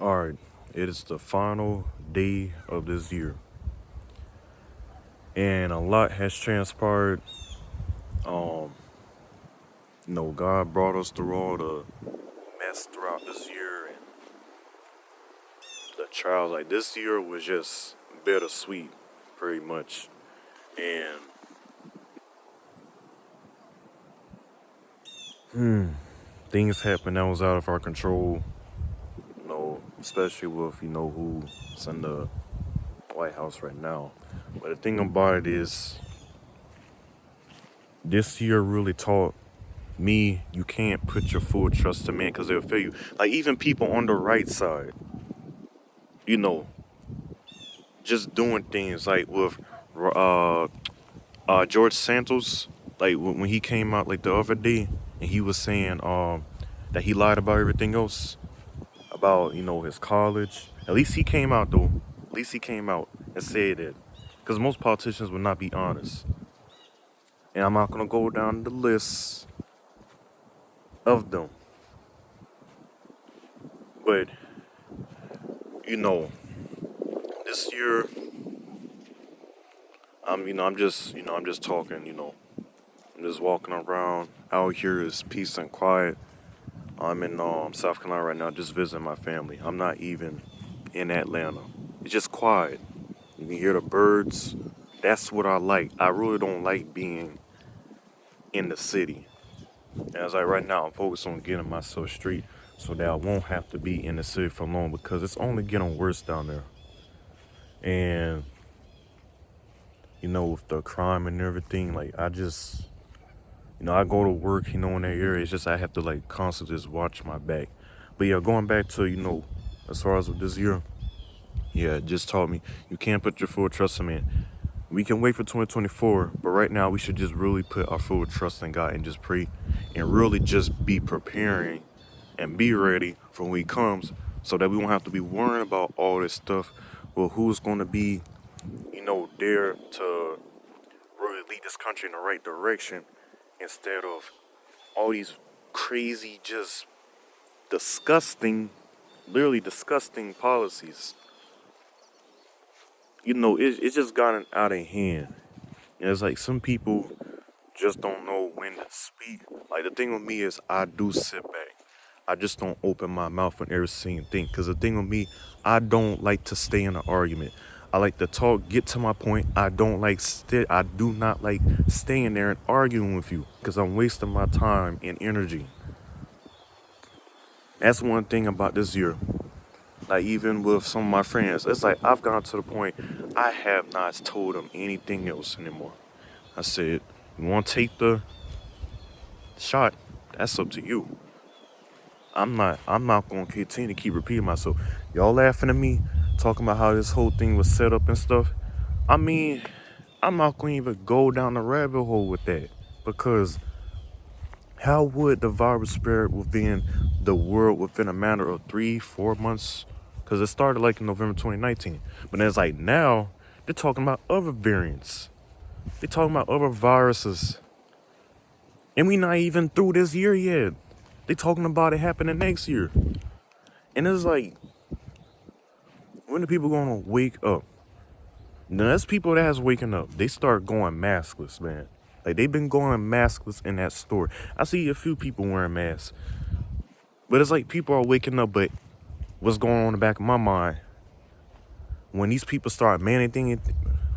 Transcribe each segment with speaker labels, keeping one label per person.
Speaker 1: All right, it is the final day of this year, and a lot has transpired. Um, God brought us through all the mess throughout this year, and the trials. Like this year was just bittersweet, pretty much, and things happened that was out of our control. Especially with who's in the White House right now. But the thing about it is, this year really taught me you can't put your full trust in man because they'll fail you. Like even people on the right side, you know, just doing things like with uh George Santos, like when he came out like the other day and he was saying that he lied about everything else about his college. At least he came out though. At least he came out and said that because most politicians would not be honest. And I'm not gonna go down the list of them, but you know this year I'm just talking. I'm just walking around. Out here is peace and quiet. I'm in South Carolina right now, just visiting my family. I'm not even in Atlanta. It's just quiet. You can hear the birds. That's what I like. I really don't like being in the city. As I right now, I'm focused on getting myself straight so that I won't have to be in the city for long because it's only getting worse down there. And with the crime and everything, like I just I go to work, in that area. It's just I have to like constantly just watch my back. But yeah, going back to, as far as with this year, yeah, it just taught me you can't put your full trust in man. We can wait for 2024, but right now we should just really put our full trust in God and just pray and really just be preparing and be ready for when he comes so that we won't have to be worrying about all this stuff. Well, who's going to be, there to really lead this country in the right direction instead of all these crazy, just disgusting, literally disgusting policies. It's just gotten out of hand. And it's like some people just don't know when to speak. Like the thing with me is I do sit back. I just don't open my mouth on every single thing. Because the thing with me, I don't like to stay in an argument. I like to talk, get to my point. I do not like staying there and arguing with you because I'm wasting my time and energy. That's one thing about this year. Like even with some of my friends, it's like I've gone to the point I have not told them anything else anymore. I said, you want to take the shot? That's up to you. I'm not gonna continue to keep repeating myself. Y'all laughing at me, talking about how this whole thing was set up and stuff. I mean, I'm not gonna even go down the rabbit hole with that. Because how would the virus spread within the world within a matter of 3, 4 months? Because it started like in November 2019. But then it's like now they're talking about other variants. They're talking about other viruses. And we not even through this year yet. They talking about it happening next year. And it's like, when are people gonna wake up? Now that's people that's waking up. They start going maskless, man. Like they've been going maskless in that store. I see a few people wearing masks. But it's like people are waking up, but what's going on in the back of my mind? When these people start managing it,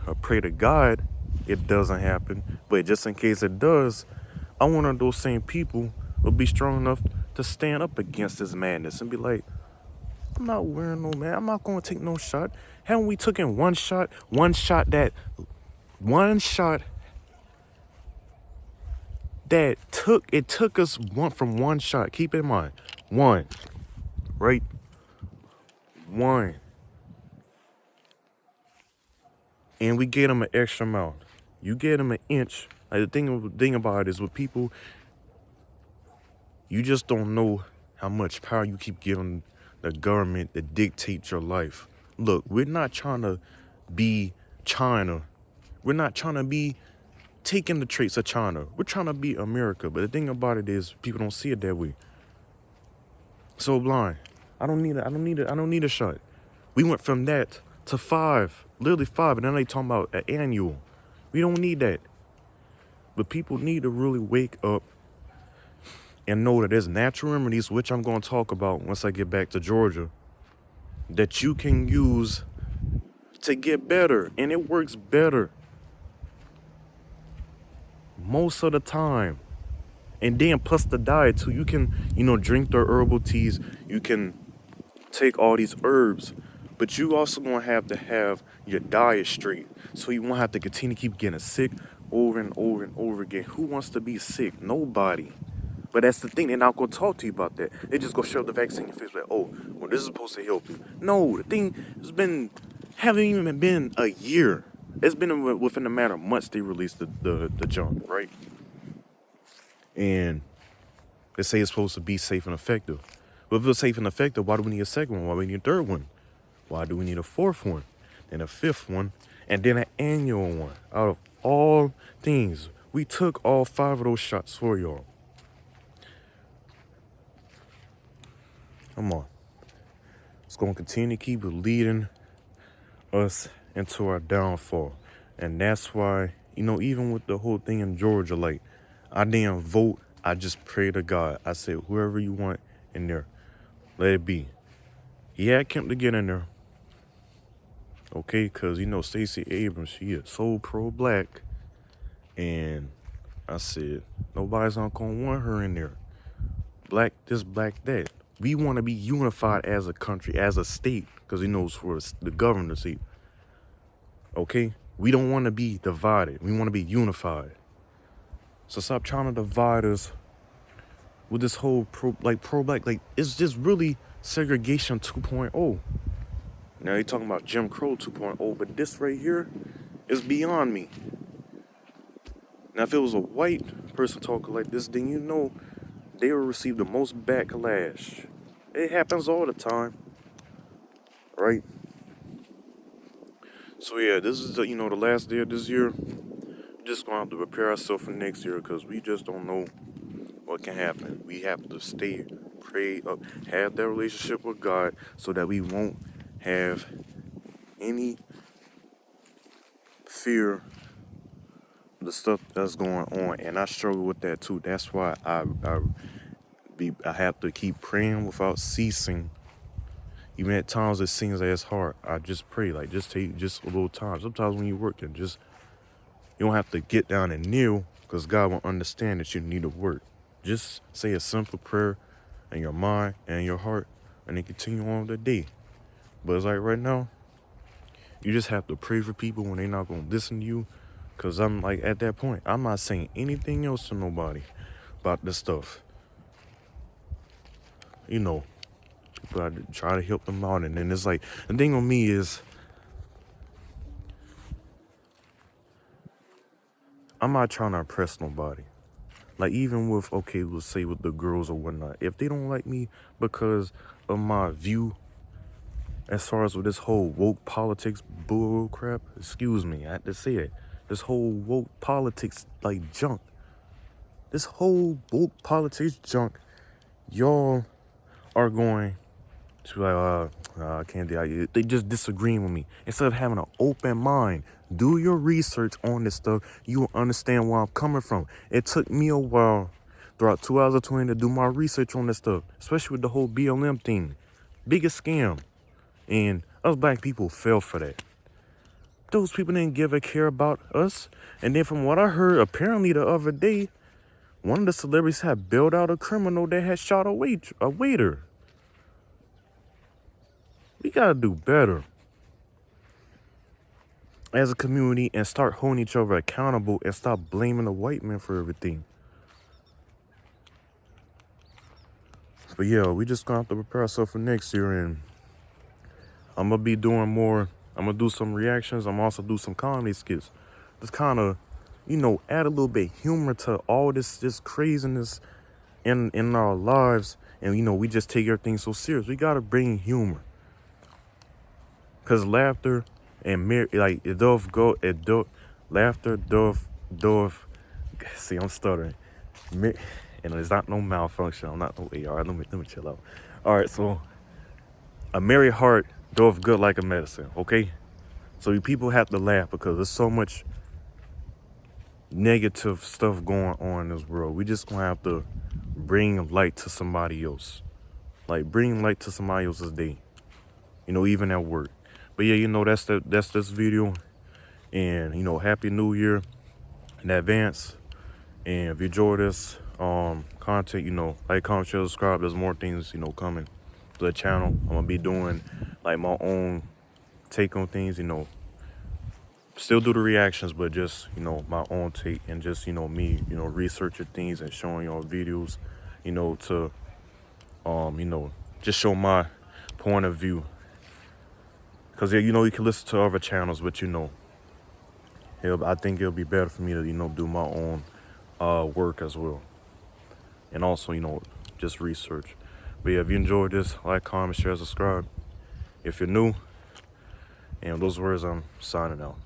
Speaker 1: I pray to God it doesn't happen. But just in case it does, I want those same people will be strong enough to stand up against this madness and be like, I'm not wearing no man. I'm not gonna take no shot. Haven't we taken one shot? One shot that took us from one shot. Keep in mind, one, right? One, and we get them an extra amount. You get them an inch. Like the thing about it is with people, you just don't know how much power you keep giving the government to dictate your life. Look, we're not trying to be China. We're not trying to be taking the traits of China. We're trying to be America. But the thing about it is people don't see it that way. So blind. I don't need a shot. We went from that to 5, literally 5, and then they talking about an annual. We don't need that. But people need to really wake up and know that there's natural remedies, which I'm going to talk about once I get back to Georgia, that you can use to get better. And it works better most of the time. And then plus the diet too. You can, drink their herbal teas. You can take all these herbs. But you also going to have your diet straight. So you won't have to continue to keep getting sick over and over and over again. Who wants to be sick? Nobody. But that's the thing. They're not going to talk to you about that. They just go shove the vaccine in your face like, oh, well, this is supposed to help you. No, the thing haven't even been a year. It's been within a matter of months they released the junk, right? And they say it's supposed to be safe and effective. But if it's safe and effective, why do we need a second one? Why do we need a third one? Why do we need a fourth one? Then a fifth one, and then an annual one? Out of all things, we took all 5 of those shots for y'all. Come on. It's going to continue to keep leading us into our downfall. And that's why, even with the whole thing in Georgia, like, I didn't vote. I just prayed to God. I said, whoever you want in there, let it be. Yeah, I came to get in there. Okay, because, Stacey Abrams, she is so pro-black. And I said, nobody's not going to want her in there. Black this, black that. We want to be unified as a country, as a state, because it's for the governor to see. Okay? We don't want to be divided. We want to be unified. So stop trying to divide us with this whole pro-black. Like, it's just really segregation 2.0. Now you're talking about Jim Crow 2.0, but this right here is beyond me. Now, if it was a white person talking like this, then they will receive the most backlash. It happens all the time, right? So yeah, this is the last day of this year. We're just gonna have to prepare ourselves for next year because we just don't know what can happen. We have to stay prayed up, have that relationship with God, so that we won't have any fear of the stuff that's going on. And I struggle with that too. That's why I have to keep praying without ceasing. Even at times it seems like it's hard. I just pray, just take just a little time. Sometimes when you're working, you don't have to get down and kneel because God will understand that you need to work. Just say a simple prayer in your mind and your heart and then continue on with the day. But it's like right now, you just have to pray for people when they're not going to listen to you. Because I'm like, at that point, I'm not saying anything else to nobody about this stuff. People I try to help them out. And then it's like, the thing on me is, I'm not trying to impress nobody. Like, even with, okay, let's say with the girls or whatnot. If they don't like me because of my view, as far as with this whole woke politics bull crap, excuse me, I had to say it. This whole woke politics, junk. This whole woke politics junk, y'all are going to I can't do it. They just disagreeing with me. Instead of having an open mind, do your research on this stuff. You will understand where I'm coming from. It took me a while throughout 2020 to do my research on this stuff, especially with the whole BLM thing. Biggest scam. And us black people fell for that. Those people didn't give a care about us. And then from what I heard, apparently the other day, one of the celebrities had bailed out a criminal that had shot a waiter. We gotta do better as a community and start holding each other accountable and stop blaming the white man for everything. But yeah, we just gonna have to prepare ourselves for next year, and I'm gonna be doing more. I'm gonna do some reactions. I'm also do some comedy skits. Just kind of, add a little bit of humor to all this craziness in our lives. And we just take everything so serious. We gotta bring humor. Cause laughter and laughter doth. See, I'm stuttering. And it's not no malfunction. I'm not no AR. Let me chill out. All right, so a merry heart doth good like a medicine, okay? So you people have to laugh because there's so much negative stuff going on in this world. We just gonna have to bring light to somebody else. Like bring light to somebody else's day. You know, even at work. But yeah, you know, that's this video. And you know, happy new year in advance. And if you enjoy this content, you know, like, comment, share, subscribe. There's more things, you know, coming to the channel. I'm gonna be doing like my own take on things, you know. Still do the reactions, but just, you know, my own take, and just, you know, me, you know, researching things and showing y'all videos, you know, to you know, just show my point of view. Because, yeah, you know, you can listen to other channels, but, you know, I think it'll be better for me to, you know, do my own work as well. And also, you know, just research. But yeah, if you enjoyed this, like, comment, share, subscribe. If you're new, and those words, I'm signing out.